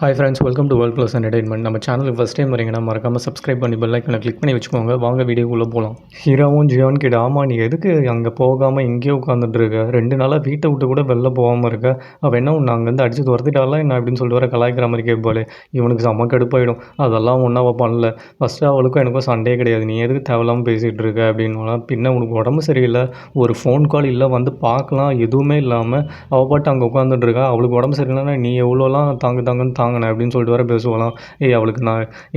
Hi friends, welcome to world plus entertainment. நம்ம சேனலுக்கு first time வரீங்கன்னா மறக்காமல் சப்ஸ்கிரைப் பண்ணி பெல் ஐக்கனை கிளிக் பண்ணி வச்சுக்கோங்க. வாங்க வீடியோக்குள்ளே போகலாம். ஹீரோவும் ஜியோன்னு கேட்டு, ஆமாம் நீ எதுக்கு அங்கே போகாமல் இங்கேயே உட்காந்துட்டு இருக்க? 2 நாளாக வீட்டை விட்டு கூட வெளில போகாமல் இருக்க. அவள் என்ன உன்னை அங்கேருந்து அடிச்சு துரத்திட்டாலாம் என்ன அப்படின்னு சொல்லிட்டு வர கலாய்க்கிற மாதிரி கேட்பாளே. இவனுக்கு செம்ம கடுப்பாயிடும். அதெல்லாம் ஒன்றும் அவள் பண்ணல. ஃபஸ்ட்டு அவளுக்கும் எனக்கும் சண்டே கிடையாது. நீ எதுக்கு தேவையில்லாமல் பேசிகிட்டு இருக்க அப்படின்னு. பின்ன உனக்கு உடம்பு சரியில்லை, ஒரு ஃபோன் கால் இல்லை வந்து பார்க்கலாம் எதுவுமே இல்லாமல் அவள் பாட்டு அங்கே உட்காந்துட்டு இருக்கா. அவளுக்கு உடம்பு சரியில்லைன்னா நீ எவ்வளோலாம் தாங்குன்னு தாங்கினேன் அப்படின்னு சொல்லிட்டு வர பேசுவாளாம். அவளுக்கு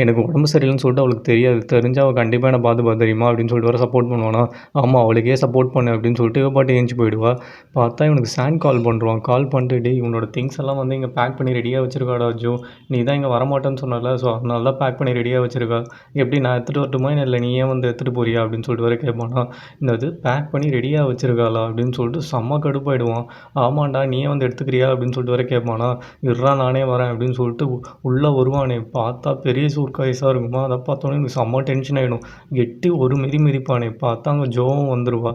எனக்கு உடம்பு சரியில்லைன்னு சொல்லிட்டு அவளுக்கு தெரியாது. தெரிஞ்சால் அவள் கண்டிப்பாக என்னை பார்த்து தெரியுமா அப்படின்னு சொல்லிட்டு வர சப்போர்ட் பண்ணுவானா. ஆமாம் அவளுக்கே சப்போர்ட் பண்ணு அப்படின்னு சொல்லிட்டு இவ பாட்டு ஏஞ்சி போயிடுவா. பார்த்தா இவனுக்கு சாண்ட் கால் பண்ணுறான். கால் பண்ணிட்டு, டே இவனோட திங்ஸ் எல்லாம் வந்து இங்கே பேக் பண்ணி ரெடியாக வச்சிருக்காடா ஜோ. நீ தான் இங்கே வரமாட்டேன்னு சொன்னல, ஸோ அதனால தான் பேக் பண்ணி ரெடியாக வச்சிருக்கா. எப்படி நான் எடுத்துகிட்டு வரட்டுமா இல்லை நீ ஏன் வந்து எடுத்துகிட்டு போறியா அப்படின்னு சொல்லிட்டு வர கேட்பானா. இது பேக் பண்ணி ரெடியாக வச்சிருக்காளா அப்படின்னு சொல்லிட்டு செம்ம கடுப்பாயிடுவான். ஆமாண்டா நீயே வந்து எடுத்துக்கிறியா அப்படின்னு சொல்லிட்டு வர கேட்பானா. இருறா நானே வரேன் அப்படின்னு சொல்லிட்டு உள்ளே வருவானே. பார்த்தா பெரிய சூர்காய்ஸாக இருக்குமா. அதை பார்த்தோன்னே எனக்கு செம்ம டென்ஷன் ஆகிடும். எட்டி ஒரு மிதிப்பானே. பார்த்தா அங்கே ஜோவும் வந்துடுவா.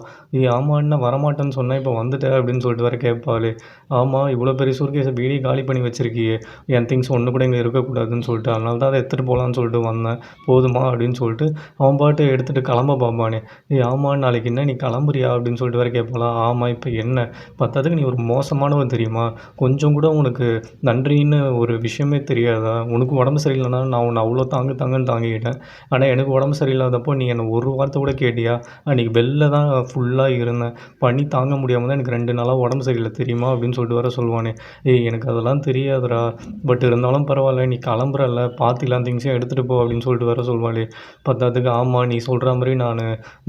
ஆமாம் என்ன வரமாட்டேன்னு சொன்னேன், இப்போ வந்துட்டேன் அப்படின்னு சொல்லிட்டு வர கேட்பாளே. ஆமாம் இவ்வளோ பெரிய சூர்கேஸை வீடியோ காலி பண்ணி வச்சிருக்கியே, என் திங்ஸ் ஒன்று கூட இங்கே இருக்கக்கூடாதுன்னு சொல்லிட்டு அதனால தான் அதை எடுத்துகிட்டு போகலான்னு சொல்லிட்டு வந்தேன், போதுமா அப்படின்னு சொல்லிட்டு அவன் பாட்டு எடுத்துகிட்டு கிளம்ப பார்ப்பானே. ஆமாம் நாளைக்கு என்ன நீ கிளம்புறியா அப்படின்னு சொல்லிட்டு வர கேட்பாளா. ஆமாம் இப்போ என்ன பத்தாதுக்கு நீ ஒரு மோசமானவன் தெரியுமா, கொஞ்சம் கூட உனக்கு நன்றின்னு ஒரு விஷயமே தெரியாதா. உனக்கு உடம்பு சரியில்லைனா நான் உன்னை அவ்வளோ தாங்கன்னு தாங்கிக்கிட்டேன். ஆனால் எனக்கு உடம்பு சரியில்லாதப்போ நீ என்னை ஒரு வார்த்தை கூட கேட்டியா. அன்றைக்கி வெளில தான் ஃபுல்லாக இருந்தேன், பனி தாங்க முடியாமல் தான் எனக்கு 2 நாளாக உடம்பு சரியில்லை தெரியுமா அப்படின்னு சொல்லிட்டு வர சொல்லுவானே. எனக்கு அதெல்லாம் தெரியாதுடா, பட் இருந்தாலும் பரவாயில்ல நீ கிளம்புறல்ல பார்த்துக்கலாம் திங்ஸையும் எடுத்துகிட்டு போ அப்படின்னு சொல்லிட்டு வர சொல்லுவாளே. பத்தாதுக்கு ஆமாம் நீ சொல்கிற மாதிரி நான்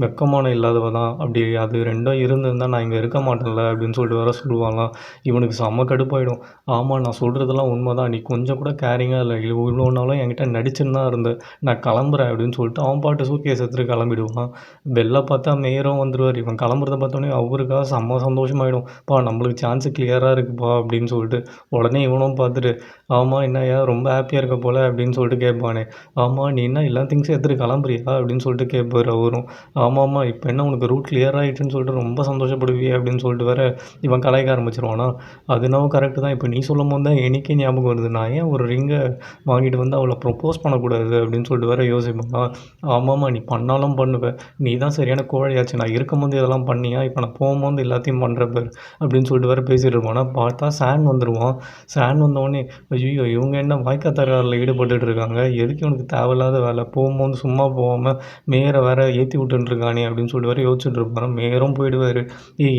வெக்கமானம் இல்லாதவ தான், அப்படி அது ரெண்டும் இருந்திருந்தால் நான் இங்கே இருக்க மாட்டேன்ல அப்படின்னு சொல்லிட்டு வர சொல்லுவாங்களாம். இவனுக்கு செம்ம கடுப்பாயிடும். ஆமாம் நான் சொல்கிறதெல்லாம் உண்மை தான், நீ கொஞ்சம் கூட கேரிங்காக இல்லை, இவ்வளோ நாளும் என்கிட்ட நடிச்சுன்னு தான் இருந்தேன், நான் கிளம்புறேன் அப்படின்னு சொல்லிட்டு அவன் பாட்டு சூட்கேஸ் எடுத்துகிட்டு கிளம்பிடுவான். வெளில பார்த்தா மேயரும் வந்துடுவார். இவன் கிளம்புறத பார்த்தோன்னே அவருக்காக செம்ம சந்தோஷமாயிடும். நம்மளுக்கு சான்ஸு கிளியராக இருக்குப்பா அப்படின்னு சொல்லிட்டு. உடனே இவனும் பார்த்துட்டு, ஆமாம் என்னய்யா ரொம்ப ஹாப்பியாக இருக்க போல் அப்படின்னு சொல்லிட்டு கேட்பானே. ஆமாம் நீ என்ன எல்லா திங்ஸும் எடுத்துகிட்டு கிளம்புறியா அப்படின்னு சொல்லிட்டு கேட்பார் அவரும். ஆமாம்மா இப்போ என்ன உனக்கு ரூட் கிளியர் ஆகிடுச்சுன்னு சொல்லிட்டு ரொம்ப சந்தோஷப்படுவியே அப்படின்னு சொல்லிட்டு வேற இவன் கலாய்க்க ஆரம்பிச்சிருவானா. அது என்னவோ கரெக்டு தான். இப்போ நீ சொல்லும் போது தான் எனக்கே ஞாபகம் வருது, நான் ஏன் ஒரு ரிங்கை வாங்கிட்டு வந்து அவளை ப்ரொப்போஸ் பண்ணக்கூடாது அப்படின்னு சொல்லிட்டு வேற யோசிப்பானா. ஆமாம்மா நீ பண்ணாலும் பண்ணுவேன், நீ தான் சரியான கோழையாச்சு, நான் இருக்கும்போது இதெல்லாம் பண்ணியா, இப்போ நான் போகும்போது எல்லாத்தையும் பண்ணுறப்ப அப்படின்னு சொல்லிட்டு வேற பேசிகிட்டு இருப்பானா. பார்த்தா சான் வந்துடுவான். சான் வந்தவொடனே ஐயோ இவங்க என்ன வாய்க்கா தகராறில் ஈடுபட்டுட்டு இருக்காங்க, எதுக்கு இவனுக்கு தேவையில்லாத வேலை, போகும்போது சும்மா போகாமல் மேயரை வேற ஏற்றி விட்டுருக்கானே அப்படின்னு சொல்லிட்டு வேற யோசிச்சுட்டு இருப்பான். மேயரும் போயிடுவார்.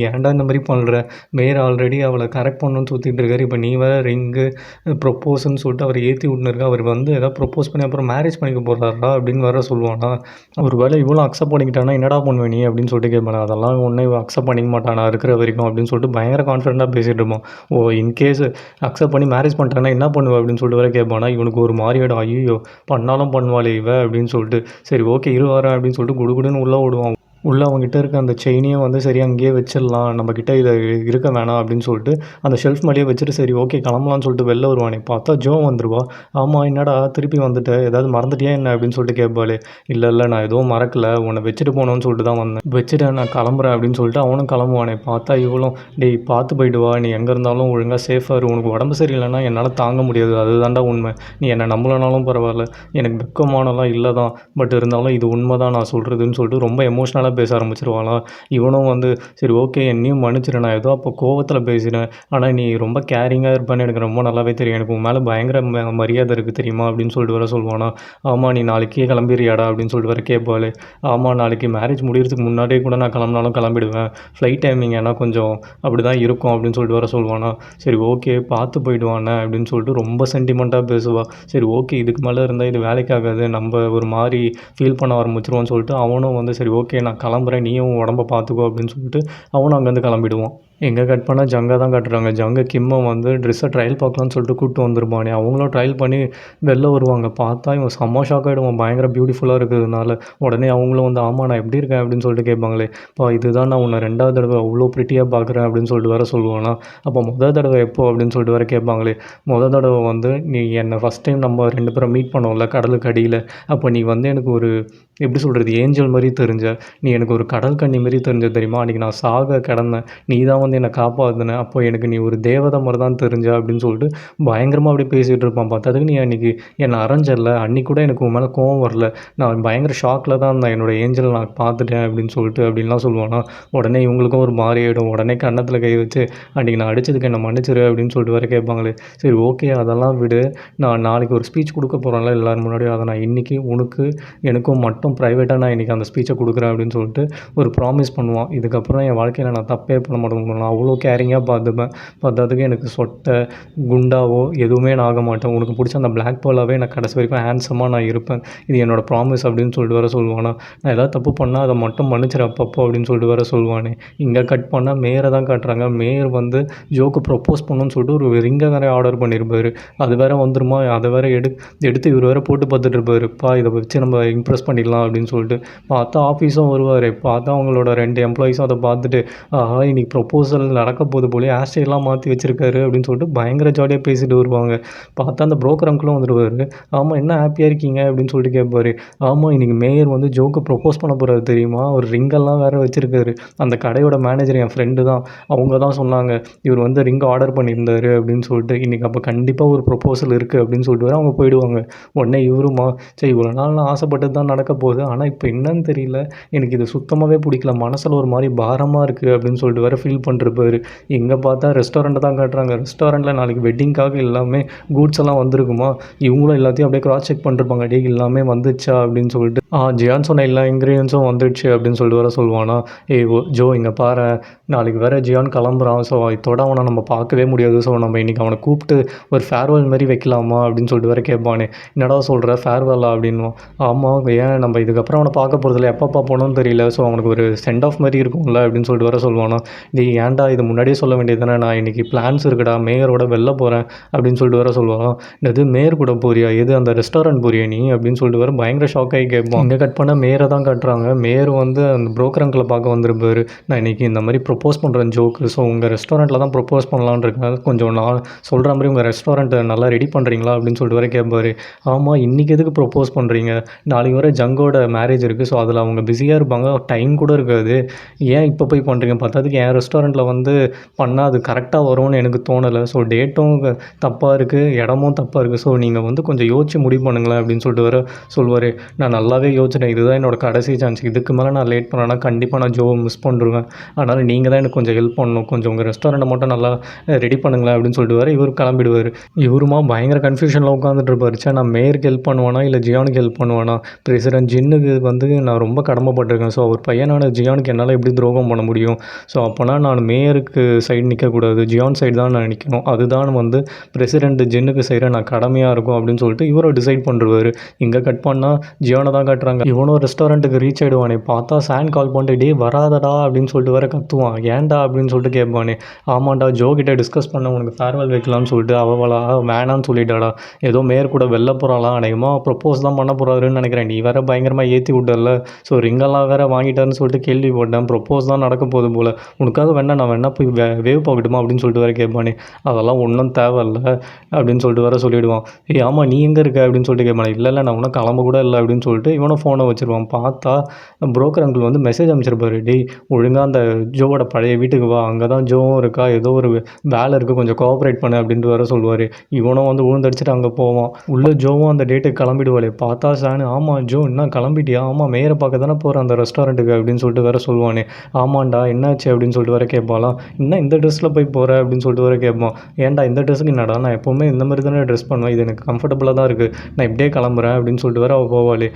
ஏன்டா இந்த மாதிரி பண்ணுற, மேயர் ஆல்ரெடி அவளை கரெக்ட் பண்ணணும்னு சுற்றிட்டு இருக்காரு, இப்போ நீ வேறு ரிங்கு ப்ரொப்போஸ்ன்னு சொல்லிட்டு அவர் ஏற்றி விட்டுருக்கா, அவர் வந்து எதாவது ப்ரொப்போஸ் பண்ணி அப்புறம் மேரேஜ் பண்ணிக்க போகிறாரா அப்படின்னு வேற சொல்லுவானா. ஒரு வேளை இவ்வளோ அக்செப்ட் பண்ணிக்கிட்டானா என்னடா பண்ணுவேன் நீ அப்படின்னு சொல்லிட்டு கேட்பானா. அதெல்லாம் ஒன்றும் அக்செப்ட் பண்ணிக்க மாட்டானா இருக்கிற வரைக்கும் அப்படின்னு சொல்லிட்டு பயங்கர கான்ஃபிடென்ட்டாக பேசிகிட்டு இருப்போம். இன்கேஸ் அக்செப்ட் பண்ணி மேரேஜ் பண்ணிட்டானா என்ன பண்ணுவேன் அப்படின்னு சொல்லிட்டு வேற கேட்பானா. இவனுக்கு ஒரு மாதிரியாடும், ஐயோ பண்ணாலும் பண்ணுவாளே இவ அப்படின்னு சொல்லிட்டு. சரி ஓகே இரு வரேன் அப்படின்னு சொல்லிட்டு குடுகுடுன்னு உள்ளே விடுவான். உள்ளே அவங்ககிட்ட இருக்க அந்த செயினையும் வந்து சரி அங்கேயே வச்சிடலாம், நம்மக்கிட்ட இதை இருக்க வேணாம் அப்படின்னு சொல்லிட்டு அந்த ஷெல்ஃப் மேலேயே வச்சுட்டு சரி ஓகே கிளம்பலான்னு சொல்லிட்டு வெளில வருவானே. பார்த்தா ஜோ வந்துடுவா. ஆமாம் என்னடா திருப்பி வந்துட்டு ஏதாவது மறந்துட்டியா என்ன அப்படின்னு சொல்லிட்டு கேட்பாளே. இல்லை நான் எதுவும் மறக்கலை, உன்னை வச்சுட்டு போகணுன்னு சொல்லிட்டு தான் வந்தேன், வச்சுட்டேன் நான் கிளம்புறேன் அப்படின்னு சொல்லிட்டு அவனும் கிளம்புவானே. பார்த்தா இவளும் டேய் பார்த்து போயிடுவா, நீ எங்கே இருந்தாலும் ஒழுங்காக சேஃபாக இரு, உனக்கு உடம்பு சரியில்லைன்னா என்னால் தாங்க முடியாது, அதுதான்டா உண்மை, நீ என்னை நம்பலனாலும் பரவாயில்ல, எனக்கு வெக்கமானலாம் இல்லை தான், பட் இருந்தாலும் இது உண்மை தான் நான் சொல்கிறதுன்னு சொல்லிட்டு ரொம்ப எமோஷ்னலாக பேச ஆரம்பிச்சிருவாளாம். இவனும் வந்து சரி ஓகே என்னையும் மன்னிச்சிடு, நான் ஏதோ அப்போ கோவத்தில் பேசினேன், ஆனால் நீ ரொம்ப கேரிங்காக இருப்பேன்னு எனக்கு ரொம்ப நல்லாவே தெரியும், எனக்கு உன் மேலே பயங்கர மரியாதை இருக்குது தெரியுமா அப்படின்னு சொல்லிட்டு வர சொல்லுவானா. ஆமாம் நீ நாளைக்கே கிளம்பிடுறியாடா அப்படின்னு சொல்லிட்டு வர கேட்பாளே. ஆமாம் நாளைக்கு மேரேஜ் முடிகிறதுக்கு முன்னாடியே கூட நான் கிளம்பினாலும் கிளம்பிடுவேன், ஃப்ளைட் டைமிங் ஏன்னா கொஞ்சம் அப்படி தான் இருக்கும் அப்படின்னு சொல்லிட்டு வர சொல்லுவானா. சரி ஓகே பார்த்து போயிடுவானே அப்படின்னு சொல்லிட்டு ரொம்ப சென்டிமெண்ட்டாக பேசுவா. சரி ஓகே இதுக்கு மேலே இருந்தால் இது வேலைக்காகாது, நம்ம ஒரு மாதிரி ஃபீல் பண்ண ஆரம்பிச்சிருவோன்னு சொல்லிட்டு அவனும் வந்து சரி ஓகே நான் கிளம்புறேன், நீயும் உடம்ப பார்த்துக்கோ அப்படின்னு சொல்லிட்டு அவனும் அங்கேருந்து கிளம்பிடுவான். எங்கே கட் பண்ணால் ஜங்கா தான் காட்டுறாங்க. ஜங்கை கிம்மை வந்து ட்ரெஸ்ஸை ட்ரையல் பார்க்கலான்னு சொல்லிட்டு கூப்பிட்டு வந்துருப்பானே. அவங்களும் ட்ரையல் பண்ணி வெளில வருவாங்க. பார்த்தா இவன் செம்ம ஷாக் ஆகிடுவான் பயங்கர பியூட்டிஃபுல்லாக இருக்கிறதுனால. உடனே அவங்களும் வந்து ஆமாம் நான் எப்படி இருக்கேன் அப்படின்னு சொல்லிட்டு கேட்பாங்களே. இதுதான் நான் உன்னை 2வது தடவை அவ்வளோ ப்ரிட்டியாக பார்க்குறேன் அப்படின்னு சொல்லிட்டு வேற சொல்லுவானா. அப்போ முதல் தடவை எப்போ அப்படின்னு சொல்லிட்டு வேற கேட்பாங்களே. முதல் தடவை வந்து நீ என்னை ஃபஸ்ட் டைம் நம்ம 2 பேரும் மீட் பண்ணோம்ல கடலுக்கு அடியில், அப்போ நீ வந்து எனக்கு ஒரு எப்படி சொல்கிறது ஏஞ்சல் மாதிரி தெரிஞ்ச, நீ எனக்கு ஒரு கடல் கன்னி மாரி தெரிஞ்ச தெரியுமா, அன்றைக்கி நான் சாக கிடந்தேன், நீ தான் வந்து வந்து என்னை காப்பாத்துன. அப்போ எனக்கு நீ ஒரு தேவதை மாரி தான் தெரிஞ்ச அப்படின்னு சொல்லிட்டு பயங்கரமா அப்படியே பேசிட்டு இருப்பான். பத்தாததுக்கு நீ அன்னைக்கு என்ன அறைஞ்சல்ல, அன்னைக்கு கூட எனக்கு உன் மேல கோவம் வரல. நான் பயங்கர ஷாக்ல தான் இருந்தேன். என்னோட ஏஞ்சல நான் பார்த்துட்டேன் அப்படின்னு சொல்லிட்டு அப்படின்லாம் சொல்லுவானா. உடனே இவங்களுக்கும் ஒரு மாரி ஆயிடும். உடனே கன்னத்துல கை வச்சு, அன்னைக்கு நான் அடிச்சதுக்கு என்ன மன்னிச்சிரு அப்படின்னு சொல்லிட்டு வேற கேட்பாங்களே. சரி ஓகே அதெல்லாம் விடு. நான் நாளைக்கு ஒரு ஸ்பீச் குடுக்க போறேன்ல எல்லார் முன்னாடியும். அத நான் இன்னைக்கு உனக்கு, எனக்கும் மட்டும் பிரைவேட்டா நான் இன்னைக்கு அந்த ஸ்பீச்ச குடுக்குறேன் அப்படின்னு சொல்லிட்டு ஒரு ப்ராமிஸ் பண்ணுவான். இதுக்கப்புறம் என் வாழ்க்கையில நான் தப்பே பண்ண மாட்டேன். உங்கள நான் அவ்வளோ கேரிங்கா பார்த்துப்பேன். பத்தாததுக்கு எனக்கு சொட்ட, குண்டாவோ எதுவுமே நான் ஆக மாட்டேன். உனக்கு புடிச்ச அந்த பிளாக் பேர்லாவே நான் கடைசி வரைக்கும் ஹேண்ட்ஸமா நான் இருப்பேன். இது என்னோட ப்ராமிஸ் அப்படின்னு சொல்லிட்டு வேற சொல்லுவானா. நான் ஏதாவது தப்பு பண்ணா அத மட்டும் மன்னிச்சிரு அப்பப்போ அப்படின்னு சொல்லிட்டு வேற சொல்லுவானே. இங்க கட் பண்ணா மேயர தான் காட்டுறாங்க. மேயர் வந்து ஜோக்கு ப்ரொப்போஸ் பண்ணணும்னு சொல்லிட்டு ஒரு ரிங்க வேற ஆர்டர் பண்ணியிருப்பாரு. அது வேற வந்துருமா, அத வேற எடுத்து இவரு வேற போட்டு பார்த்துட்டு இருப்பாரு. இத வச்சு நம்ம இம்ப்ரெஸ் பண்ணிடலாம் அப்படின்னு சொல்லிட்டு. பார்த்தா ஆஃபீஸும் வருவாரு. பார்த்தா அவங்களோட 2 எம்ப்ளாயீஸும் அத பார்த்துட்டு, ஆஹா! இன்னைக்கு ப்ரொப்போசல் நடக்க போது போலயே ஹேர் ஸ்டைல்லாம் மாத்தி வச்சிருக்காரு அப்படின்னு சொல்லிட்டு பயங்கர ஜாலியா பேசிட்டு வருவாங்க. பார்த்தா அந்த புரோக்கர் அங்கிளும் வந்துருவாரு. ஆமா என்ன ஹேப்பியா இருக்கீங்க அப்படின்னு சொல்லிட்டு கேட்பாரு. ஆமா இன்னைக்கு மேயர் வந்து ஜோக்கு ப்ரொப்போஸ் பண்ண போறாரு தெரியுமா? ஒரு ரிங்கெல்லாம் வேற வச்சிருக்காரு. அந்த கடையோட மேனேஜர் என் ஃப்ரெண்டு தான். அவங்க தான் சொன்னாங்க. இவர் வந்து ரிங் ஆர்டர் பண்ணியிருந்தாரு அப்படின்னு சொல்லிட்டு. இன்னைக்கு அப்ப கண்டிப்பா ஒரு ப்ரொப்போசல் இருக்கு அப்படின்னு சொல்லிட்டு வேற அவங்க போயிடுவாங்க. உடனே இவருமா, சரி இவ்வளோ நாள் நான் ஆசைப்பட்டது தான் நடக்க போகுது. ஆனா இப்ப என்னன்னு தெரியல. எனக்கு இது சுத்தமாவே பிடிக்கல. மனசுல ஒரு மாரி பாரமா இருக்கு அப்படின்னு சொல்லிட்டு வேற ஃபீல் பண்ணிருப்பாரு. எங்க பார்த்தா ரெஸ்டாரண்ட்ட தான் காட்டுறாங்க. ரெஸ்டாரண்ட்ல நாளைக்கு வெட்டிங்காக எல்லாமே கூட்ஸ் எல்லாம் வந்திருக்குமா, இவங்களும் எல்லாத்தையும் அப்படியே கிராஸ் செக் பண்ணிருப்பாங்க. டேய் எல்லாமே வந்துச்சா அப்படின்னு சொல்லிட்டு. ஜியான் சொன்ன எல்லா இன்கிரீடியன்ஸும் வந்துடுச்சு அப்படின்னு சொல்லிட்டு வேற சொல்லுவானா. ஏய் ஜோ இங்க பாரேன். நாளைக்கு வேற ஜியான் கிளம்புறான். ஸோ இதோட அவன நம்ம பார்க்கவே முடியாது. ஸோ நம்ம இன்னைக்கு அவன கூப்பிட்டு ஒரு ஃபேர்வெல் மாரி வைக்கலாமா அப்படின்னு சொல்லிட்டு வேற கேட்பானே. என்னடா சொல்ற ஃபேர்வெல்லா அப்படின்னுவான். ஆமா ஏன் நம்ம இதுக்கப்புறம் அவன பார்க்க போறதில்ல. எப்போ பார்ப்போம்னு தெரியல. ஸோ அவனுக்கு ஒரு சென்ட் ஆஃப் மாரி இருக்கும்ல அப்படின்னு சொல்லிட்டு வேற சொல்லுவானா. டேய் ஏன்டா இது முன்னாடியே சொல்ல வேண்டியது தானே. நான் இன்னைக்கு பிளான்ஸ் இருக்குடா. மேயரோட வெளில போறேன் அப்படின்னு சொல்லிட்டு வேற சொல்லுவான். என்னது மேயர் கூட போறியா? எது அந்த ரெஸ்டாரண்ட் போறியா நீ? அப்படின்னு சொல்லிட்டு வேற பயங்கர ஷாக் ஆகி கேட்பான். இங்க கட் பண்ணா மேயர தான் காட்டுறாங்க. மேயர் வந்து அந்த புரோக்கர் அங்கிள பார்க்க வந்திருப்பாரு. நான் இன்னைக்கு இந்த மாதிரி ப்ரொப்போஸ் பண்ணுறேன் ஜோக்கு. ஸோ உங்கள் ரெஸ்டாரண்ட்டில் தான் ப்ரொப்போஸ் பண்ணலான்னு இருக்கேன். கொஞ்சம் நான் சொல்கிற மாதிரி உங்கள் ரெஸ்டாரண்ட்டை நல்லா ரெடி பண்ணுறீங்களா அப்படின்னு சொல்லிட்டு வர கேட்பாரு. ஆமாம் இன்றைக்கி எதுக்கு ப்ரொப்போஸ் பண்ணுறீங்க? நாளைக்கு வர ஜங்கோட மேரேஜ் இருக்குது. ஸோ அதில் அவங்க பிஸியாக இருப்பாங்க. டைம் கூட இருக்காது. ஏன் இப்போ போய் பண்ணுறீங்க? பத்தாததுக்கு என் ரெஸ்டாரண்ட்டில் வந்து பண்ணால் அது கரெக்டாக வரும்னு எனக்கு தோணலை. ஸோ டேட்டும் தப்பாக இருக்குது, இடமும் தப்பாக இருக்குது. ஸோ நீங்கள் வந்து கொஞ்சம் யோசிச்சு முடிவு பண்ணுங்களேன் அப்படின்னு சொல்லிட்டு வர சொல்லுவார். நான் நல்லாவே யோசிச்சிட்டேன். இதுதான் என்னோட கடைசி சான்ஸ். இதுக்கு மேலே நான் லேட் பண்ணேன்னா கண்டிப்பாக நான் ஜோவை மிஸ் பண்ணிருவேன். அதனால் நீங்கள் தான் எனக்கு கொஞ்சம் ஹெல்ப் பண்ணணும். கொஞ்சம் உங்கள் ரெஸ்டாரண்ட்டை மட்டும் நல்லா ரெடி பண்ணுங்களேன் அப்படின்னு சொல்லிட்டு வர இவர் கிளம்பிடுவார். இவருமா பயங்கர கன்ஃபியூஷனில் உட்காந்துட்டு இருப்பார். சே நான் மேயருக்கு ஹெல்ப் பண்ணுவானா இல்லை ஜியானுக்கு ஹெல்ப் பண்ணுவானா? பிரசிடென்ட் ஜின்னுக்கு வந்து நான் ரொம்ப கடமைப்பட்டிருக்கேன். ஸோ அவர் பையனான ஜியானுக்கு என்னால் எப்படி துரோகம் பண்ண முடியும்? ஸோ அப்போனா நான் மேயருக்கு சைடு நிற்கக்கூடாது, ஜியான் சைடு தான் நான் நிற்கணும். அதுதான் வந்து பிரசிடென்ட் ஜின்னுக்கு செய்கிற நான் கடமையாக இருக்கும் அப்படின்னு சொல்லிட்டு இவரை டிசைட் பண்ணுறாரு. இங்கே கட் பண்ணால் ஜியானை தான் காட்டுறாங்க. இவனும் ரெஸ்டாரண்ட்டுக்கு ரீச் ஆகிடுவானே. பார்த்தா சான் கால் பண்ணிட்டு டே வராதடா அப்படின்னு சொல்லிட்டு வேற கத்துவான். ஏன்டா அப்படின்னு சொல்லிட்டு கேட்பானே. ஆமாண்டா ஜோ கிட்ட டிஸ்கஸ் பண்ண உனக்கு ஃபேர்வெல் வைக்கலாம்னு சொல்லிட்டு அவளா வேணான்னு சொல்லிட்டாடா. ஏதோ மேயர் கூட வெளில போகிறாளாம். அநேகமாக ப்ரொப்போஸ் தான் பண்ண போகிறாருன்னு நினைக்கிறேன். நீ வேற பயங்கரமாக ஏற்றி விட்டல. ஸோ ரிங்கெல்லாம் வேற வாங்கிட்டாருன்னு சொல்லிட்டு கேள்விப்பட்டேன். ப்ரொப்போஸ் தான் நடக்க போகுது போல். உனக்காக வேணா நான் வேணா போய் வேவ் பார்க்கட்டுமா அப்படின்னு சொல்லிட்டு வேற கேட்பானே. அதெல்லாம் ஒன்றும் தேவையில்ல அப்படின்னு சொல்லிட்டு வேற சொல்லிவிடுவான். ஏய் ஆமாம் நீ எங்கே இருக்க அப்படின்னு சொல்லிட்டு கேட்பானே. இல்லை நான் ஒன்றும் கிளம்ப கூட இல்லை அப்படின்னு சொல்லிட்டு இவனும் ஃபோனை வச்சுருவான். பார்த்தா புரோக்கர் அங்கிள் வந்து மெசேஜ் அனுப்பிச்சிருப்பாரு. டேய் ஒழுங்காக அந்த ஜோவோட பழைய வீட்டுக்கு வா. அங்கே தான் ஜோவும் இருக்கா. ஏதோ ஒரு வேலை இருக்குது, கொஞ்சம் கோஆப்ரேட் பண்ணு அப்படின்ட்டு வேற சொல்லுவார். இவனும் வந்து உழுந்தடிச்சிட்டு அங்கே போவான். உள்ள ஜோவும் அந்த டேட்டுக்கு கிளம்பிடுவாளே. பார்த்தா சானு ஆமாம் ஜோ என்ன கிளம்பிட்டியா? ஆமாம் மேயரை பார்க்க தானே போகிறேன் அந்த ரெஸ்டாரண்ட்டுக்கு அப்படின்னு சொல்லிட்டு வேற சொல்லுவானே. ஆமாண்டா என்னாச்சு அப்படின்னு சொல்லிட்டு வேற கேட்பாலாம். இன்னும் இந்த ட்ரெஸ்ஸில் போய் போகிற அப்படின்னு சொல்லிட்டு வேற கேட்பான். ஏன்டா இந்த ட்ரெஸ்ஸுக்கு என்னடா? நான் எப்போவுமே இந்த மாதிரி தானே ட்ரெஸ் பண்ணுவேன். இது எனக்கு கம்ஃபர்டபுளாக தான் இருக்குது. நான் இப்படியே கிளம்புறேன் அப்படின்னு சொல்லிட்டு வேற அவள் போவாளே.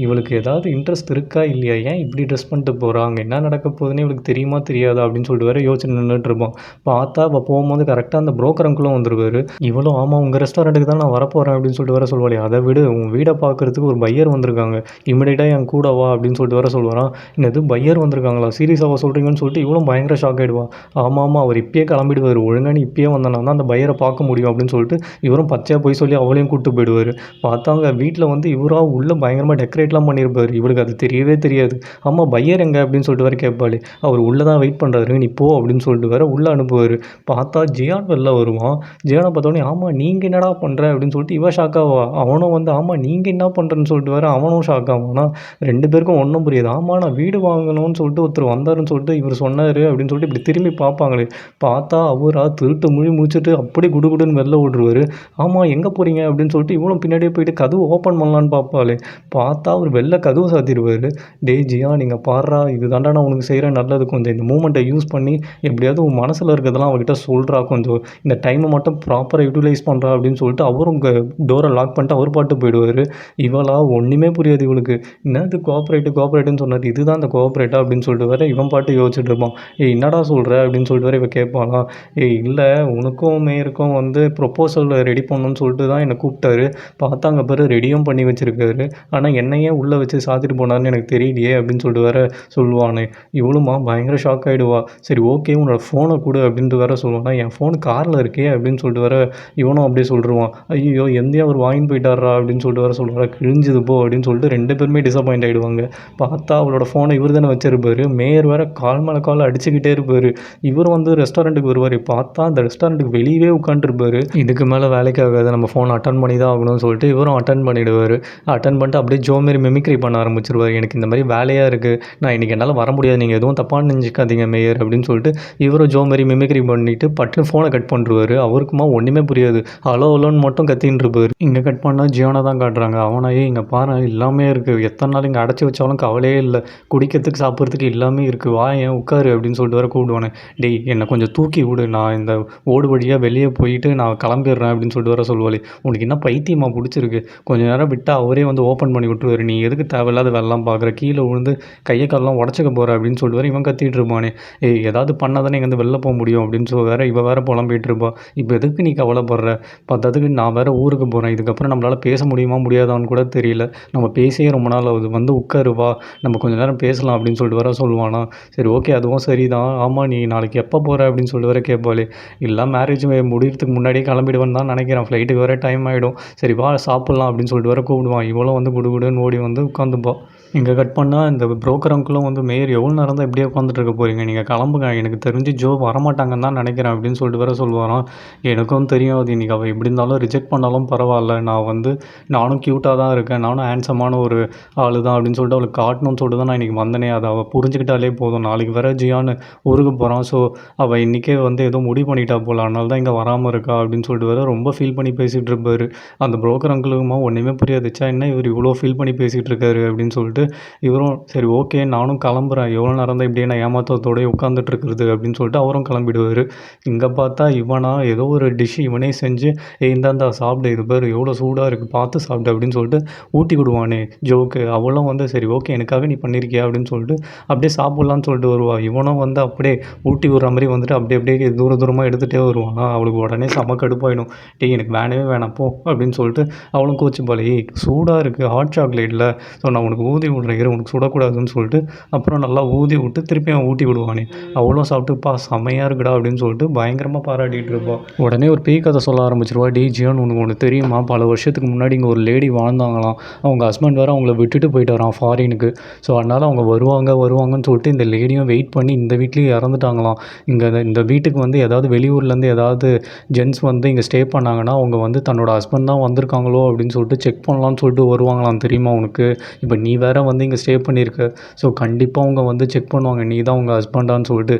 இவளுக்கு ஏதாவது இன்ட்ரெஸ்ட் இருக்கா இல்லையா? ஏன் இப்படி ட்ரெஸ் பண்ணிட்டு போகிறா? அங்கே என்ன நடக்க போகுதுன்னு இவளுக்கு தெரியுமா தெரியாதா அப்படின்னு சொல்லிட்டு வேற யோசனை நின்றுட்டு இருப்பான். பார்த்தா அவள் போகும்போது கரெக்டாக அந்த புரோக்கர் அங்கிளும் வந்துருவாரு. இவளும் ஆமாம் உங்கள் ரெஸ்டாரண்ட்டுக்கு தான் நான் வரப்போகிறேன் அப்படின்னு சொல்லிட்டு வேற சொல்லுவாளே. அதை விடு உன் வீடை பார்க்குறதுக்கு ஒரு பையர் வந்திருக்காங்க. இமிடியேட்டாக என் கூட வா அப்படின்னு சொல்லிட்டு வேற சொல்லுவாரான். என்னது பையர் வந்திருக்காங்களா? சீரியஸாக சொல்கிறீங்கன்னு சொல்லிட்டு இவளும் பயங்கர ஷாக் ஆகிடுவா. ஆமாம் அவர் இப்பயே கிளம்பிடுவார். ஒழுங்காக நீ இப்பயே வந்தனா தான் அந்த பையரை பார்க்க முடியும் அப்படின்னு சொல்லிட்டு இவரும் பச்சையாக போய் சொல்லி அவளையும் கூப்பிட்டு போயிடுவார். பார்த்தாங்க வீட்டில் வந்து இவராக உள்ளே பயங்கரமாக டெக்கரேட்லாம் பண்ணியிருப்பார். இவளுக்கு அது தெரியவே தெரியாது. ஆமாம் பையர் எங்கே அப்படின்னு சொல்லிட்டு வேறு கேட்பாள். அவர் உள்ளே தான் வெயிட் பண்ணுறாரு, நீ போ அப்படின்னு சொல்லிட்டு வேறு உள்ளே அனுப்புவார். பார்த்தா ஜியான் வெளில வருவான். ஜியானை பார்த்தோன்னே ஆமாம் நீங்கள் என்னடா பண்ணுற அப்படின்னு சொல்லிட்டு இவன் ஷாக் ஆவா. அவனும் வந்து ஆமாம் நீங்கள் என்ன பண்ணுறேன்னு சொல்லிட்டு வேறு அவனும் ஷாக் ஆவானா. 2 பேருக்கும் ஒன்றும் புரியாது. ஆமாம் நான் வீடு வாங்கணும்னு சொல்லிட்டு ஒருத்தர் வந்தாருன்னு சொல்லிட்டு இவர் சொன்னார். யார் அப்படின்னு சொல்லிட்டு இப்படி திரும்பி பார்ப்பாங்களே, பார்த்தா அவரா திருட்டு முழி முழிச்சுட்டு அப்படியே குடுகுடுன்னு வெளில ஓடுருவாரு. ஆமா எங்கே போகிறீங்க அப்படின்னு சொல்லிட்டு இவளும் பின்னாடியே போயிட்டு கதவு ஓப்பன் பண்ணலான்னு பார்ப்பாளே, பார்த்தா அவர் வெளில கதவு சாத்திடுவாரு. டேய் ஜியா நீங்கள் பாடுறா இது தாண்டா நான் உனக்கு செய்கிறேன் நல்லது, கொஞ்சம் இந்த மூமெண்ட்டை யூஸ் பண்ணி எப்படியாவது உன் மனசில் இருக்கிறதெல்லாம் அவகிட்ட சொல்கிறா, கொஞ்சம் இந்த டைமை மட்டும் ப்ராப்பராக யூட்டிலைஸ் பண்ணுறா அப்படின்னு சொல்லிட்டு அவரும் டோரை லாக் பண்ணிட்டு அவர் பாட்டு போயிடுவார். இவளா ஒன்றுமே புரியாது இவளுக்கு. என்னது கோஆப்ரேட்டுன்னு சொன்னார், இதுதான் அந்த கோஆப்ரேட்டா அப்படின்னு சொல்லிட்டு வேற இவன் பாட்டு யோசிச்சுட்டு இருப்பான். ஏய் என்னடா சொல்கிற அப்படின்னு சொல்லிட்டு வேற இவன் கேட்பானா. ஏய் இல்லை உனக்கும் மேயருக்கும் வந்து ப்ரொப்போசல் ரெடி பண்ணணும்னு சொல்லிட்டு தான் என்னை கூப்பிட்டாரு, பார்த்தா அங்கே பேர் ரெடியும் பண்ணி வச்சுருக்காரு, ஆனால் என்னையே உள்ளே வச்சு சாத்திட்டு போனார்னு எனக்கு தெரியலையே அப்படின்னு சொல்லிட்டு வேற சொல்லுவானே. இவளுமா பயங்கர ஷாக் ஆகிடுவா. சரி ஓகே உன்னோட ஃபோனை கொடு அப்படின்ட்டு வேற சொல்லுவானா. என் ஃபோன் காரில் இருக்கே அப்படின்னு சொல்லிட்டு வேற இவனும் அப்படியே சொல்லிடுவான். ஐயோ எந்தையும் அவர் வாங்கிட்டு போயிட்டாரா அப்படின்னு சொல்லிட்டு வேற சொல்லுவார். கிழிஞ்சது போ அப்படின்னு சொல்லிட்டு 2 பேருமே டிசப்பாயிண்ட் ஆகிடுவாங்க. பார்த்தா அவளோட ஃபோனை இவர் தானே வச்சிருப்பாரு. மேயர் வேற கால் மேலே கால் அடிச்சுக்கிட்டே இருப்பார். இவர் வந்து ரெஸ்டாரண்ட்டுக்கு வருவார். பார்த்தா அந்த ரெஸ்டாரண்ட்டுக்கு வெளியவே உட்காந்துருப்பாரு. இதுக்கு மேலே வேலைக்கு ஆகாது, நம்ம ஃபோன் அட்டன் பண்ணி தான் ஆகணும்னு சொல்லிட்டு இவரும் அட்டன் பண்ணிவிடுவார். அட்டன் பண்ணிட்டு அப்படியே ஜோ மாரி மிமிக்ரி பண்ண ஆரம்பிச்சிருவார். எனக்கு இந்த மாதிரி வேலையாக இருக்குது, நான் இன்றைக்கி என்னால் வர முடியாது, நீங்கள் எதுவும் தப்பாக நினச்சிக்காதீங்க மேயர் அப்படின்னு சொல்லிட்டு இவரும் ஜோ மாரி மிமிக்ரி பண்ணிவிட்டு பட்டுன்னு ஃபோனை கட் பண்ணிருவார். அவருக்குமா ஒன்றுமே புரியாது, ஹலோ ஹலோன்னு மட்டும் கத்தின்னு இருப்பார். இங்கே கட் பண்ணால் ஜியோனை தான் காட்டுறாங்க. அவனையே இங்கே பாரு எல்லாமே இருக்குது, எத்தனை நாள் இங்கே அடைச்சி வச்சாலும் கவலையே இல்லை, குடிக்கிறதுக்கு சாப்பிட்றதுக்கு எல்லாமே இருக்குது, வா ஏன் உட்காரு அப்படின்னு சொல்லிட்டு வர கூப்பிடுவானே. டேய் என்னை கொஞ்சம் தூக்கி விடு, நான் இந்த ஓடு வழியாக வெளியே போயிட்டு நான் கிளம்பிடுறேன் அப்படின்னு சொல்லிட்டு வர சொல்லுவாளே. உனக்கு என்ன பைத்தியமாக பிடிச்சிருக்கு, கொஞ்சம் நேரம் விட்டால் அவரே வந்து ஓப்பன் பண்ணி விட்டுருவாரு, நீ எதுக்கு தேவையில்லாத வெள்ளம் பார்க்குற, கீழே விழுந்து கையை காலெலாம் உடச்சிக்க போகிற அப்படின்னு சொல்லிட்டு வர இவன் கத்திட்டு இருப்பானே. ஏய் ஏதாவது பண்ணால் தானே இங்கே வந்து வெளில போக முடியும் அப்படின்னு சொல்லி வேற இவ வேற புலம்பிகிட்டு இருப்பா. இப்போ எதுக்கு நீ கவலைப்படுற, பத்ததுக்கு நான் வேறு ஊருக்கு போகிறேன், இதுக்கப்புறம் நம்மளால் பேச முடியுமா முடியாதான்னு கூட தெரியல, நம்ம பேசியே ரொம்ப நாள் ஆகுது, வந்து உட்காரு வா நம்ம கொஞ்சம் நேரம் பேசலாம் அப்படின்னு சொல்லிட்டு வர சொல்லுவானா. சரி ஓகே அதுவும் சரிதான், ஆமாம் நீ நாளைக்கு எப்போ போகிற அப்படின்னு சொல்லிட்டு வர கேட்பாளே. இல்லை மேரேஜ் முடிகிறதுக்கு முன்னாடியே கிளம்பிடுவேன்னு தான் நினைக்கிறேன், ஃப்ளைட்டுக்கு வேறு டைம் ஆகிடும், சரி வா சாப்பிட்லாம் அப்படின்னு சொல்லிட்டு வர கூப்பிடுவான். இவ்வளோ வந்து குடுகுடுன்னு ஓடி வந்து உட்காந்துப்பா. இங்கே கட் பண்ணால் இந்த புரோக்கர் அங்கிளும் வந்து மேயர் எவ்வளோ நேரம் தான் இப்படியே உட்காந்துட்டு இருக்க போகிறீங்க, நீங்கள் கிளம்புங்க, எனக்கு தெரிஞ்சு ஜோ வரமாட்டாங்கன்னு தான் நினைக்கிறேன் அப்படின்னு சொல்லிட்டு வேற சொல்லுவாராம். எனக்கும் தெரியும் அது இன்றைக்கி அவள் எப்படி இருந்தாலும் ரிஜெக்ட் பண்ணாலும் பரவாயில்ல, நானும் க்யூட்டாக தான் இருக்கேன், நானும் ஹேண்ட்ஸமான ஒரு ஆள் தான் அப்படின்னு சொல்லிட்டு அவளுக்கு காட்டணும்னு சொல்லிட்டு தான் நான் இன்றைக்கி வந்தனே, அதை அவள் புரிஞ்சுக்கிட்டாலே போதும், நாளைக்கு வேற ஜியான்னு ஊருக்கு போகிறான், ஸோ அவள் இன்றைக்கே வந்து ஏதோ முடிவு பண்ணிட்டா போல, அதனால தான் இங்கே வராமல் இருக்கா அப்படின்னு சொல்லிட்டு வேற ரொம்ப ஃபீல் பண்ணி பேசிகிட்டு இருப்பார். அந்த புரோக்கர் அங்கிளுக்குமா ஒன்றுமே புரியாதுச்சா, என்ன இவர் இவ்வளோ ஃபீல் பண்ணி பேசிகிட்டு இருக்காரு அப்படின்னு சொல்லிட்டு இவரும் சரி ஓகே நானும் கிளம்புறேன், எவ்வளோ நேரம் தான் இப்படியே நான் ஏமாத்தத்தோடய உட்காந்துட்டு இருக்கிறது அப்படின்னு சொல்லிட்டு அவரும் கிளம்பிடுவார். இங்கே பார்த்தா இவனா ஏதோ ஒரு டிஷ் இவனே செஞ்சு இந்தாந்தா சாப்பிடு, இது பேர் எவ்வளோ சூடாக இருக்குது பார்த்து சாப்பிடு அப்படின்னு சொல்லிட்டு ஊட்டி விடுவானே ஜோக்கு. அவளும் வந்து சரி ஓகே எனக்காக நீ பண்ணியிருக்கியா அப்படின்னு சொல்லிட்டு அப்படியே சாப்பிட்லான்னு சொல்லிட்டு வருவா. இவனும் வந்து அப்படியே ஊட்டி விடுற மாதிரி வந்துட்டு அப்படியே தூரமாக எடுத்துகிட்டே வருவானா. அவளுக்கு உடனே செம கடுப்பாயிடும். டேய் எனக்கு வேணவே வேணாம் போ அப்படின்னு சொல்லிட்டு அவளும் கோச்சிப்பாளே, சூடாக இருக்குது ஹாட் சாக்லேட்டில், ஸோ நான் உனக்கு ஊதி விட்றேன் இரு, உனக்கு சுடக்கூடாதுன்னு சொல்லிட்டு அப்புறம் நல்லா ஊதி விட்டு திருப்பி அவன் ஊட்டி விடுவானே. அவளும் சாப்பிட்டுப்பா செம்மையாக இருக்குடா அப்படின்னு சொல்லிட்டு பயங்கரமாக பாராட்டிகிட்டு இருப்பாள். உடனே ஒரு பேய் கதை சொல்ல ஆரம்பிச்சிருவா. டி ஜியோன்னு உனக்கு ஒன்று தெரியுமா, பல வருஷத்துக்கு முன்னாடி இங்கே ஒரு லேடி வாழ்ந்தாங்களாம், அவங்க ஹஸ்பண்ட் வேறு அவங்கள விட்டுட்டு போயிட்டாராம் ஃபாரினுக்கு, ஸோ அதனால் அவங்க வருவாங்கன்னு சொல்லிட்டு இந்த லேடியும் வெயிட் பண்ணி இந்த வீட்லேயும் இறந்துட்டாங்களாம். இந்த வீட்டுக்கு வந்து ஏதாவது வெளியூர்லேருந்து ஏதாவது ஜென்ஸ் வந்து இங்கே ஸ்டே பண்ணாங்கன்னா அவங்க வந்து தன்னோட ஹஸ்பண்ட் தான் வந்திருக்காங்களோ அப்படின்னு சொல்லிட்டு செக் பண்ணலான்னு சொல்லிட்டு வருவாங்களாம், தெரியுமா உனக்கு. இப்போ நீ வேறு வந்து இங்கே ஸ்டே பண்ணியிருக்க, ஸோ கண்டிப்பாக அவங்க வந்து செக் பண்ணுவாங்க நீ தான் உங்கள் ஹஸ்பண்டான்னு சொல்லிட்டு.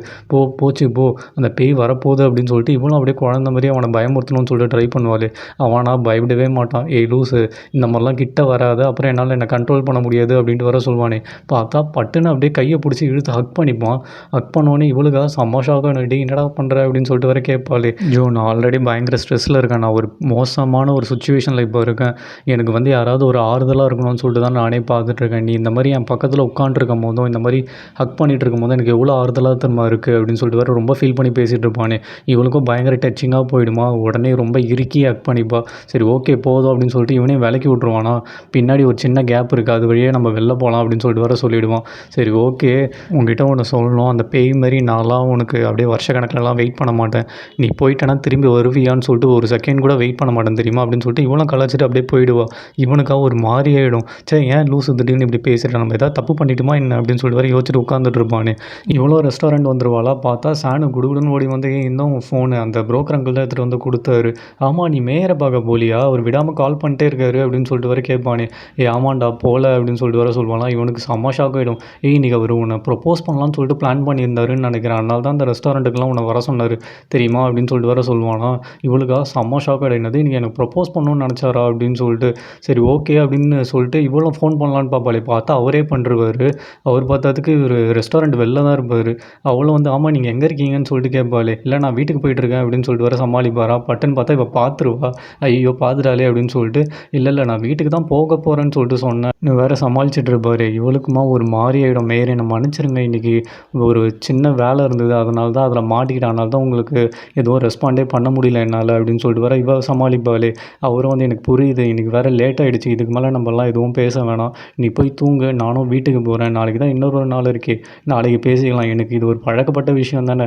போச்சு போ அந்த பேய் வரப்போகுது அப்படின்னு சொல்லிட்டு இவனும் அப்படியே குழந்த மாதிரி அவனை பயமுறுத்தணும்னு சொல்லிட்டு ட்ரை பண்ணுவாள். அவனா பயப்படவே மாட்டான். ஏய் லூஸு இந்த மாதிரிலாம் கிட்ட வராது, அப்புறம் என்னால் என்னை கண்ட்ரோல் பண்ண முடியாது அப்படின்ட்டு வர சொல்லுவானே. பார்த்தா பட்டுன்னு அப்படியே கையை பிடிச்சி இழுத்து ஹக் பண்ணிப்பான். ஹக் பண்ணோன்னே இவளுக்காக சமாஷாக டே என்னடா பண்ணுற அப்படின்னு சொல்லிட்டு வர கேட்பாளே. ஜோ நான் ஆல்ரெடி பயங்கர ஸ்ட்ரெஸ்ஸில் இருக்கேன், நான் ஒரு மோசமான ஒரு சுச்சுவேஷனில் இப்போ இருக்கேன், எனக்கு வந்து யாராவது ஒரு ஆறுதலாக இருக்கணும்னு சொல்லிட்டு தான் நானே பார்த்துட்ருக்கேன், நீ இந்த மாதிரி என் பக்கத்தில் உட்காண்ட்ருக்கும் போதும் இந்த மாதிரி ஹக் பண்ணிகிட்டு இருக்கும் போதும் எனக்கு எவ்வளோ ஆறுதலாக திரும்ப இருக்குது அப்படின்னு சொல்லிட்டு வேறு ரொம்ப ஃபீல் பண்ணி பேசிகிட்டு இருப்பானே. இவளுக்கும் பயங்கர டச்சிங்காக போயிடுமா, உடனே ரொம்ப இறுக்கி ஹக் பண்ணிப்பா. சரி ஓகே போதும் அப்படின்னு சொல்லிட்டு இவனே விலக்கி விட்ருவானா. பின்னாடி ஒரு சின்ன கேப் இருக்குது, அது வழியே நம்ம வெளில போகலாம் அப்படின்னு சொல்லிட்டு வேறு சொல்லிவிடுவான். சரி ஓகே உங்ககிட்ட ஒன்று சொல்லணும், அந்த பேய் மாதிரி நான்லாம் உனக்கு அப்படியே வருஷக்கணக்கிலலாம் வெயிட் பண்ண மாட்டேன், நீ போயிட்டேன்னா திரும்பி வருவியான்னு சொல்லிட்டு ஒரு செகண்ட் கூட வெயிட் பண்ண மாட்டேன் தெரியுமா அப்படின்னு சொல்லிட்டு இவனும் கலாச்சிட்டு அப்படியே போயிடுவா. இவனுக்காக ஒரு மாதிரி ஆகிடும். சே ஏன் லூசு திடீர்னு இப்படி இங்கே பேசிட்டு நம்ம ஏதாவது தப்பு பண்ணிட்டுமா என்ன அப்படின்னு சொல்லிட்டு வேறு யோசிச்சுட்டு உட்காந்துட்டு இருப்பானே. இவ்வளோ ரெஸ்டாரண்ட் வந்துருவாளா பார்த்தா சானு குடுகுடுன்னு ஓடி வந்து இன்னும் ஃபோனு அந்த புரோக்கர் அங்கிள் தான் எடுத்துகிட்டு வந்து கொடுத்தாரு. ஆமாம் நீ மேயரை பார்க்க போலியா, அவர் விடாமல் கால் பண்ணிட்டே இருக்காரு அப்படின்னு சொல்லிட்டு வேறு கேட்பானே. ஆமாண்டா போகல அப்படின்னு சொல்லிட்டு வேறு சொல்லுவானா. இவனுக்கு செம்ம ஷாக் ஆகிடும். இன்றைக்கி அவர் உன்னை ப்ரொப்போஸ் பண்ணலான்னு சொல்லிட்டு பிளான் பண்ணியிருந்தாருன்னு நினைக்கிறேன், அதனால தான் அந்த ரெஸ்டாரண்ட்டுக்குலாம் உன்னை வர சொன்னார் தெரியுமா அப்படின்னு சொல்லிட்டு வேறு சொல்லுவானா. இவளுக்கா செம்ம ஷாக் ஆகிடுனது. இன்றைக்கி எனக்கு ப்ரொப்போஸ் பண்ணணும்னு நினச்சாரா அப்படின்னு சொல்லிட்டு சரி ஓகே அப்படின்னு சொல்லிட்டு இவ்வளோ ஃபோன் பண்ணலான்னு பார்ப்பாளே, பார்த்தா அவரே பண்ணுருவார். அவர் பார்த்ததுக்கு ஒரு ரெஸ்டாரண்ட் வெளில தான் இருப்பார். அவளும் வந்து ஆமாம் நீங்கள் எங்கே இருக்கீங்கன்னு சொல்லிட்டு கேட்பாளே. இல்லை நான் வீட்டுக்கு போயிட்டுருக்கேன் அப்படின்னு சொல்லிட்டு வேறு சமாளிப்பாரா. பட்டுன்னு பார்த்தா இவள் பார்த்துருவா. ஐயோ பார்த்துட்டாலே அப்படின்னு சொல்லிட்டு இல்லை நான் வீட்டுக்கு தான் போக போகிறேன்னு சொல்லிட்டு சொன்னேன். வேறு சமாளிச்சுட்டு இருப்பார். இவளுக்குமா ஒரு மாறி ஆகிடும். மேயர் என்னை மன்னிச்சிருங்க, இன்றைக்கி ஒரு சின்ன வேலை இருந்தது அதனால தான் அதில் மாட்டிக்கிட்டேன், அதனால தான் உங்களுக்கு எதுவும் ரெஸ்பாண்டே பண்ண முடியல என்னால் அப்படின்னு சொல்லிட்டு வேறு இவள் சமாளிப்பாளே. அவரும் வந்து எனக்கு புரியுது, இன்றைக்கி வேறு லேட் ஆகிடுச்சு, இதுக்கு மேலே நம்மலாம் எதுவும் பேச வேணாம், நீ போய் தூங்கு, நானும் வீட்டுக்கு போகிறேன், நாளைக்கு தான் இன்னொரு நாள் இருக்கே, நாளைக்கு பேசிக்கலாம், எனக்கு இது ஒரு பழக்கப்பட்ட விஷயம் தானே,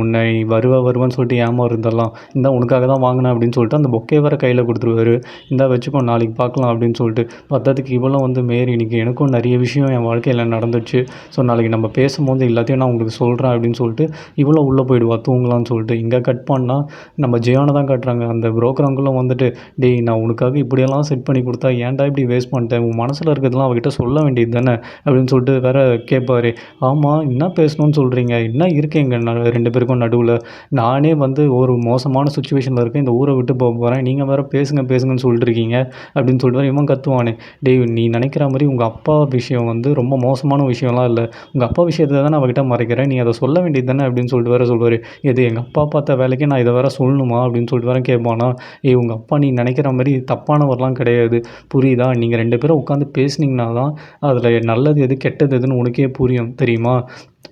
உன்னை வருவேன்னு சொல்லிட்டு ஏமாறுதெல்லாம் இந்த உனக்காக தான் வாங்கினேன் அப்படின்னு சொல்லிட்டு அந்த பொக்கே வேறு கையில் கொடுத்துருவாரு. இந்த வச்சுக்கோ நாளைக்கு பார்க்கலாம் அப்படின்னு சொல்லிட்டு. பத்ததுக்கு இவளும் வந்து மேரி இன்றைக்கி எனக்கும் நிறைய விஷயம் என் வாழ்க்கையில் நடந்துச்சு, ஸோ நாளைக்கு நம்ம பேசும்போது எல்லாத்தையும் நான் உங்களுக்கு சொல்கிறேன் அப்படின்னு சொல்லிட்டு இவ்வளோ உள்ளே போயிடுவா தூங்கலான்னு சொல்லிட்டு. இங்கே கட் பண்ணால் நம்ம ஜியானை தான் காட்டுறாங்க. அந்த புரோக்கர் அங்கிளும் வந்துட்டு டேய் நான் உனக்காக இப்படியெல்லாம் செட் பண்ணி கொடுத்தா ஏன்டா இப்படி வேஸ்ட் பண்ணிட்டேன், உன் மனசில் இருக்கிறதுலாம் அவகிட்ட சொல்ல வேண்டியது தானே அப்படின்னு சொல்லிட்டு வேற கேட்பாரு. ஆமாம் என்ன பேசணும்னு சொல்கிறீங்க, என்ன இருக்கீங்க ரெண்டு பேருக்கும் நடுவில், நானே வந்து ஒரு மோசமான சுச்சுவேஷனில் இருக்கேன், இந்த ஊரை விட்டு போக போகிறேன், நீங்கள் வேறு பேசுங்கன்னு சொல்லிட்டு இருக்கீங்க அப்படின்னு சொல்லிட்டு இவன் கத்துவானே. டேய் நீ நினைக்கிற மாதிரி உங்கள் அப்பா விஷயம் வந்து ரொம்ப மோசமான விஷயம்லாம் இல்லை, உங்கள் அப்பா விஷயத்தை தான் அவகிட்ட மறைக்கிறேன், நீ அதை சொல்ல வேண்டியது தானே அப்படின்னு சொல்லிட்டு வேறு சொல்லுவார். எது எங்கள் அப்பா பார்த்த வேலைக்கு நான் இதை வேறு சொல்லணுமா அப்படின்னு சொல்லிட்டு வேறு கேட்பானா. உங்கள் அப்பா நீ நினைக்கிற மாதிரி தப்பானவரெலாம் கிடையாது, புரியுதா, நீங்கள் ரெண்டு பேரும் உட்காந்து பேசுனீங்கன்னா தான் அதில் நல்லது எது கெட்டது எதுன்னு உனக்கே புரியும் தெரியுமா.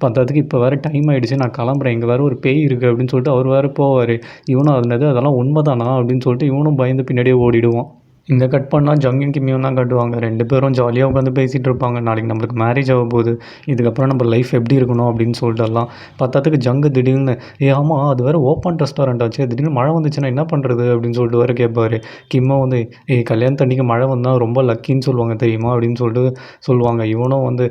பத்தாததுக்கு இப்போ வேறு டைம் ஆகிடுச்சு, நான் கிளம்புறேன், இங்கே வேறு ஒரு பேய் இருக்குது அப்படின்னு சொல்லிட்டு அவர் வேறு போவார். இவனும் அதெல்லாம் உண்மைதானா அப்படின்னு சொல்லிட்டு இவனும் பயந்து பின்னாடியே ஓடிடுவான். இந்த கட் பண்ணால் ஜங்கும் கிம்மியும் தான் காட்டுவாங்க. 2 பேரும் ஜாலியாக உட்காந்து பேசிகிட்டு இருப்பாங்க. நாளைக்கு நம்மளுக்கு மேரேஜ் ஆக போகுது, இதுக்கப்புறம் நம்ம லைஃப் எப்படி இருக்கணும் அப்படின்னு சொல்லிட்டுலாம். பத்தாததுக்கு ஜங்கு திடீர்னு ஆமாம் அது வேறு ஓப்பன் ரெஸ்டாரண்ட் ஆச்சு, திடீர்னு மழை வந்துச்சுன்னா என்ன பண்ணுறது அப்படின்னு சொல்லிட்டு வேறு கேட்பாரு. கிம்மா வந்து கல்யாணத்தன்னைக்கு மழை வந்தால் ரொம்ப லக்கின்னு சொல்லுவாங்க தெரியுமா அப்படின்னு சொல்லிட்டு சொல்லுவாங்க. இவனும் வந்து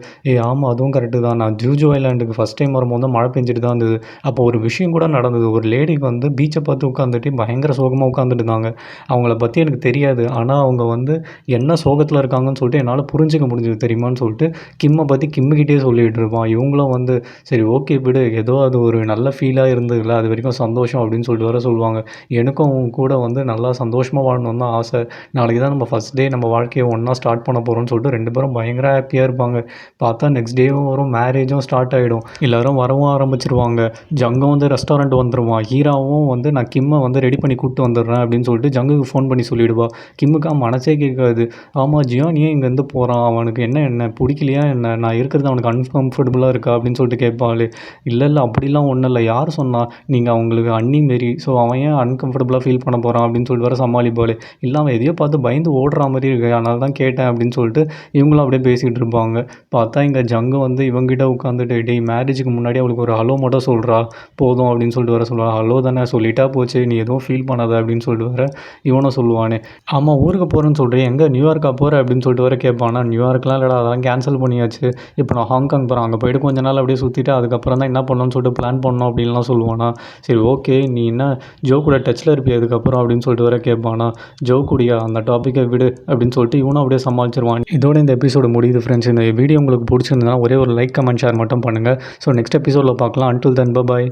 ஆமாம் அதுவும் கரெக்டு தான், நான் ஜூஜோ ஐலாண்டுக்கு ஃபஸ்ட் டைம் வரும்போது தான் மழை பெஞ்சிட்டு தான் இருந்தது, அப்போ ஒரு விஷயம் கூட நடந்தது, ஒரு லேடிக்கு வந்து பீச்சை பார்த்து உட்காந்துட்டு பயங்கர சோகமாக உட்காந்துட்டு இருந்தாங்க, அவங்கள பற்றி எனக்கு தெரியாது, ஆனால் அவங்க வந்து என்ன சோகத்தில் இருக்காங்கன்னு சொல்லிட்டு என்னால் புரிஞ்சிக்க முடிஞ்சது தெரியுமான்னு சொல்லிட்டு கிம்மை பற்றி கிம்முக்கிட்டே சொல்லிகிட்டு இருப்பான். இவங்களும் வந்து சரி ஓகே விடு, ஏதோ அது ஒரு நல்ல ஃபீலாக இருந்ததுல அது வரைக்கும் சந்தோஷம் அப்படின்னு சொல்லிட்டு வர சொல்லுவாங்க. எனக்கும் அவங்க கூட வந்து நல்லா சந்தோஷமாக வாழணும்னு தான் ஆசை, நாளைக்கு தான் நம்ம ஃபஸ்ட் டே நம்ம வாழ்க்கையை ஒன்றா ஸ்டார்ட் பண்ண போகிறோம்னு சொல்லிட்டு 2 பேரும் பயங்கர ஹாப்பியாக இருப்பாங்க. பார்த்தா நெக்ஸ்ட் டேவும் வரும், மேரேஜும் ஸ்டார்ட் ஆகிடும், எல்லோரும் வரவும் ஆரம்பிச்சிருவாங்க. ஜங்கும் வந்து ரெஸ்டாரண்ட் வந்துடுவான். ஹீராவும் வந்து நான் கிம்மை வந்து ரெடி பண்ணி கூப்பிட்டு வந்துடுறேன் அப்படின்னு சொல்லிட்டு ஜங்குக்கு ஃபோன் பண்ணி சொல்லிவிடுவா. கிம்முக்கா மனசே கேட்காது. ஆமாம் ஜியான் ஏன் இங்கேருந்து போகிறான், அவனுக்கு என்ன பிடிக்கலையா என்ன, நான் இருக்கிறது அவனுக்கு அன்கம்ஃபர்டபுளாக இருக்கா அப்படின்னு சொல்லிட்டு கேட்பாள். இல்லை அப்படிலாம் ஒன்றும் இல்லை, யார் சொன்னா, நீங்கள் அவங்களுக்கு அண்ணி மாரி, ஸோ அவன் ஏன் அன்கம்ஃபர்டபுளாக ஃபீல் பண்ண போகிறான் அப்படின்னு சொல்லிட்டு வர சமாளிப்பாள். இல்லை அவன் எதையோ பார்த்து பயந்து ஓடுற மாதிரி இருக்கு, அதனால தான் கேட்டேன் அப்படின்னு சொல்லிட்டு இவங்களும் அப்படியே பேசிகிட்டு இருப்பாங்க. பார்த்தா இங்கே ஜங்கு வந்து இவங்ககிட்ட உட்காந்துட்டு டேய் மேரேஜுக்கு முன்னாடி அவளுக்கு ஒரு ஹலோ மட்டும் சொல்கிறா போதும் அப்படின்னு சொல்லிட்டு வர சொல்லுவாள். ஹலோ தானே சொல்லிட்டா போச்சு, நீ எதுவும் ஃபீல் பண்ணாத அப்படின்னு சொல்லிட்டு வர இவனும் சொல்லுவானே. ஆமாம் ஊருக்கு போகிறேன்னு சொல்கிறேன், எங்கே நியூயார்க்கா போகிற அப்படின்னு சொல்லிட்டு வர கேட்பானா. நியூயார்க்லாம் இல்லைடா, அதெல்லாம் கேன்சல் பண்ணியாச்சு, இப்போ நான் ஹாங்காங் போகிறேன், அங்கே போய்ட்டு கொஞ்ச நாள் அப்படியே சுற்றிட்டு அதுக்கப்புறம் தான் என்ன பண்ணணும்னு சொல்லிட்டு பிளான் பண்ணணும் அப்படின்லாம் சொல்லுவானா. சரி ஓகே நீ என்ன ஜோ கூட டச்சில் இருப்பியா அதுக்கப்புறம் அப்படின்னு சொல்லிட்டு வர கேட்பானா. ஜோ கூடியா அந்த டாப்பிக்கை விடு அப்படின்னு சொல்லிட்டு இவனும் அப்படியே சமாளிச்சிருவான். இதோட இந்த எபிசோடு முடியுது ஃப்ரெண்ட்ஸ். இந்த வீடியோ உங்களுக்கு பிடிச்சிருந்ததுன்னா ஒரே ஒரு லைக் கமெண்ட் ஷேர் மட்டும் பண்ணுங்கள். ஸோ நெக்ஸ்ட் எபிசோடில் பார்க்கலாம். Until then by.